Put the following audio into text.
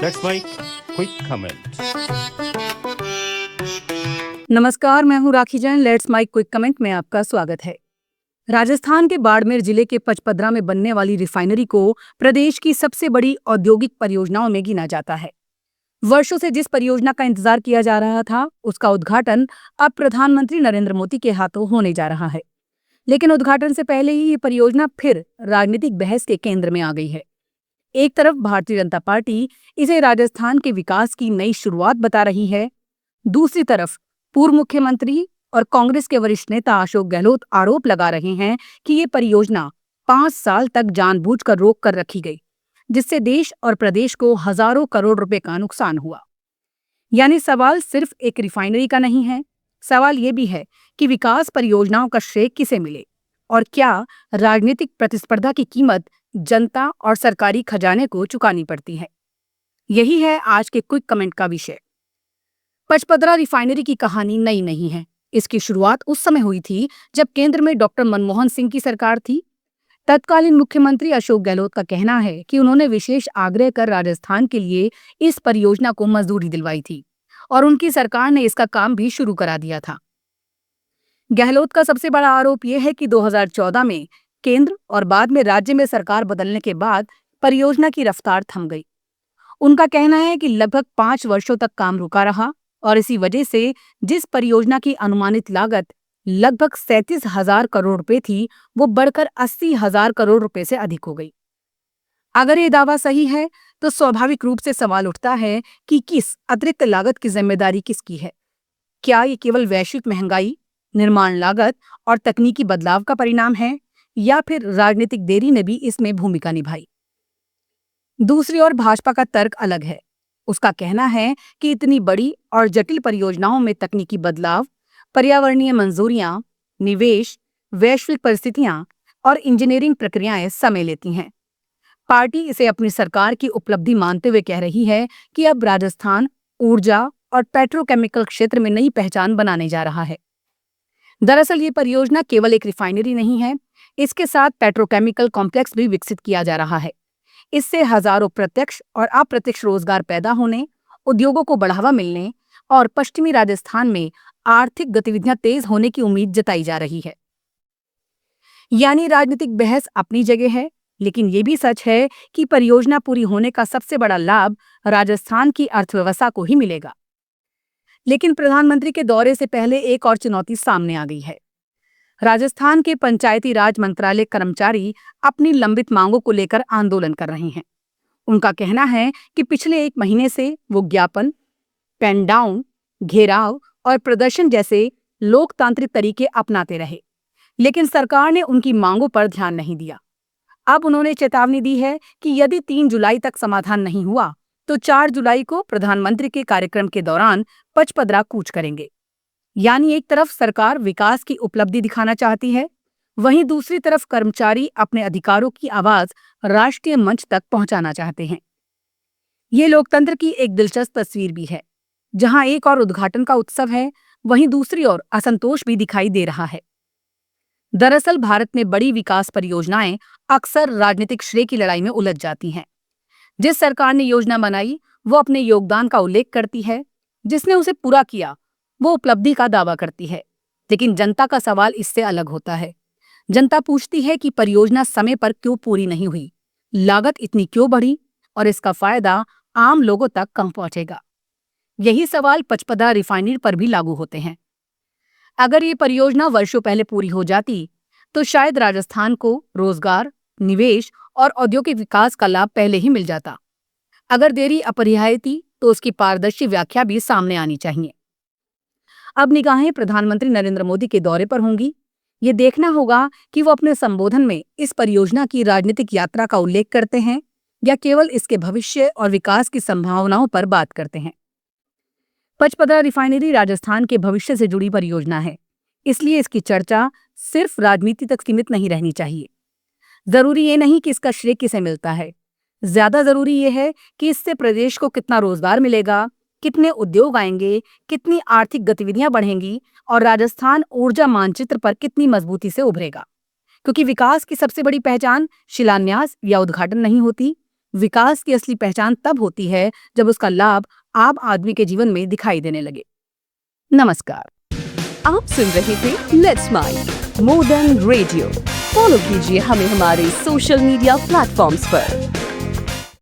That's my quick comment. नमस्कार, मैं हूं Rakhi Jain. Let's my quick comment में आपका स्वागत है। राजस्थान के बाड़मेर जिले के पचपदरा में बनने वाली रिफाइनरी को प्रदेश की सबसे बड़ी औद्योगिक परियोजनाओं में गिना जाता है। वर्षों से जिस परियोजना का इंतजार किया जा रहा था, उसका उद्घाटन अब प्रधानमंत्री नरेंद्र मोदी के हाथों होने जा रहा है। लेकिन उद्घाटन से पहले ही ये परियोजना फिर राजनीतिक बहस के केंद्र में आ गई है। एक तरफ भारतीय जनता पार्टी इसे राजस्थान के विकास की नई शुरुआत बता रही है, दूसरी तरफ पूर्व मुख्यमंत्री और कांग्रेस के वरिष्ठ नेता अशोक गहलोत आरोप लगा रहे हैं कि ये परियोजना 5 साल तक जानबूझकर रोक कर रखी गई, जिससे देश और प्रदेश को हजारों करोड़ रुपए का नुकसान हुआ। यानी सवाल सिर्फ एक रिफाइनरी का नहीं है, सवाल ये भी है कि विकास परियोजनाओं का श्रेय किसे मिले और क्या राजनीतिक प्रतिस्पर्धा की कीमत जनता और सरकारी खजाने को चुकानी पड़ती है। यही है आज के क्विक कमेंट का विषय। पचपदरा रिफाइनरी की कहानी नई नहीं है। इसकी शुरुआत उस समय हुई थी जब केंद्र में डॉक्टर मनमोहन सिंह की सरकार थी। तत्कालीन मुख्यमंत्री अशोक गहलोत का कहना है कि उन्होंने विशेष आग्रह कर राजस्थान के लिए इस परियोजना को मंजूरी दिलवाई थी और उनकी सरकार ने इसका काम भी शुरू करा दिया था। गहलोत का सबसे बड़ा आरोप यह है कि 2014 में केंद्र और बाद में राज्य में सरकार बदलने के बाद परियोजना की रफ्तार थम गई। उनका कहना है कि लगभग 5 वर्षों तक काम रुका रहा और इसी वजह से जिस परियोजना की अनुमानित लागत लगभग 37,000 करोड़ रुपए थी, वो बढ़कर 80,000 करोड़ रुपए से अधिक हो गई। अगर ये दावा सही है तो स्वाभाविक रूप से सवाल उठता है कि किस अतिरिक्त लागत की जिम्मेदारी किसकी है। क्या ये केवल वैश्विक महंगाई, निर्माण लागत और तकनीकी बदलाव का परिणाम है या फिर राजनीतिक देरी ने भी इसमें भूमिका निभाई। दूसरी ओर भाजपा का तर्क अलग है। उसका कहना है कि इतनी बड़ी और जटिल परियोजनाओं में तकनीकी बदलाव, पर्यावरणीय मंजूरियां, निवेश, वैश्विक परिस्थितियां और इंजीनियरिंग प्रक्रियाएं समय लेती हैं। पार्टी इसे अपनी सरकार की उपलब्धि मानते हुए कह रही है कि अब राजस्थान ऊर्जा और पेट्रोकेमिकल क्षेत्र में नई पहचान बनाने जा रहा है। दरअसल ये परियोजना केवल एक रिफाइनरी नहीं है, इसके साथ पेट्रोकेमिकल कॉम्प्लेक्स भी विकसित किया जा रहा है। इससे हजारों प्रत्यक्ष और अप्रत्यक्ष रोजगार पैदा होने, उद्योगों को बढ़ावा मिलने और पश्चिमी राजस्थान में आर्थिक गतिविधियां तेज होने की उम्मीद जताई जा रही है। यानी राजनीतिक बहस अपनी जगह है, लेकिन ये भी सच है कि परियोजना पूरी होने का सबसे बड़ा लाभ राजस्थान की अर्थव्यवस्था को ही मिलेगा। लेकिन प्रधानमंत्री के दौरे से पहले एक और चुनौती सामने आ गई है। राजस्थान के पंचायती राज मंत्रालय कर्मचारी अपनी लंबित मांगों को लेकर आंदोलन कर रहे हैं। उनका कहना है कि पिछले 1 महीने से वो ज्ञापन, पेन डाउन, घेराव और प्रदर्शन जैसे लोकतांत्रिक तरीके अपनाते रहे, लेकिन सरकार ने उनकी मांगों पर ध्यान नहीं दिया। अब उन्होंने चेतावनी दी है कि यदि 3 जुलाई तक समाधान नहीं हुआ तो 4 जुलाई को प्रधानमंत्री के कार्यक्रम के दौरान पचपदरा कूच करेंगे। यानी एक तरफ सरकार विकास की उपलब्धि दिखाना चाहती है, वहीं दूसरी तरफ कर्मचारी अपने अधिकारों की आवाज राष्ट्रीय मंच तक पहुंचाना चाहते हैं। ये लोकतंत्र की एक दिलचस्प तस्वीर भी है। जहां एक और उद्घाटन का उत्सव है, वहीं दूसरी ओर असंतोष भी दिखाई दे रहा है। दरअसल भारत में बड़ी विकास परियोजनाएं अक्सर राजनीतिक श्रेय की लड़ाई में उलझ जाती हैं। जिस सरकार ने योजना बनाई वो अपने योगदान का उल्लेख करती है, जिसने उसे पूरा किया वो उपलब्धि का दावा करती है। लेकिन जनता का सवाल इससे अलग होता है। जनता पूछती है कि परियोजना समय पर क्यों पूरी नहीं हुई, लागत इतनी क्यों बढ़ी और इसका फायदा आम लोगों तक कब पहुंचेगा। यही सवाल पचपदरा रिफाइनरी पर भी लागू होते हैं। अगर ये परियोजना वर्षों पहले पूरी हो जाती तो शायद राजस्थान को रोजगार, निवेश और औद्योगिक विकास का लाभ पहले ही मिल जाता। अगर देरी अपरिहार्य थी तो उसकी पारदर्शी व्याख्या भी सामने आनी चाहिए। अब निगाहें प्रधानमंत्री नरेंद्र मोदी के दौरे पर होंगी। ये देखना होगा कि वो अपने संबोधन में इस परियोजना की राजनीतिक यात्रा का उल्लेख करते हैं या केवल इसके भविष्य और विकास की संभावनाओं पर बात करते हैं। पचपदरा रिफाइनरी राजस्थान के भविष्य से जुड़ी परियोजना है, इसलिए इसकी चर्चा सिर्फ राजनीति तक सीमित नहीं रहनी चाहिए। जरूरी ये नहीं कि इसका श्रेय किसे मिलता है, ज्यादा जरूरी ये है कि इससे प्रदेश को कितना रोजगार मिलेगा, कितने उद्योग आएंगे, कितनी आर्थिक गतिविधियां बढ़ेंगी और राजस्थान ऊर्जा मानचित्र पर कितनी मजबूती से उभरेगा। क्योंकि विकास की सबसे बड़ी पहचान शिलान्यास या उद्घाटन नहीं होती, विकास की असली पहचान तब होती है जब उसका लाभ आम आदमी के जीवन में दिखाई देने लगे। नमस्कार। आप सुन रहे थे let's mic more than radio. Follow कीजिए हमें हमारे सोशल मीडिया प्लेटफॉर्म्स पर।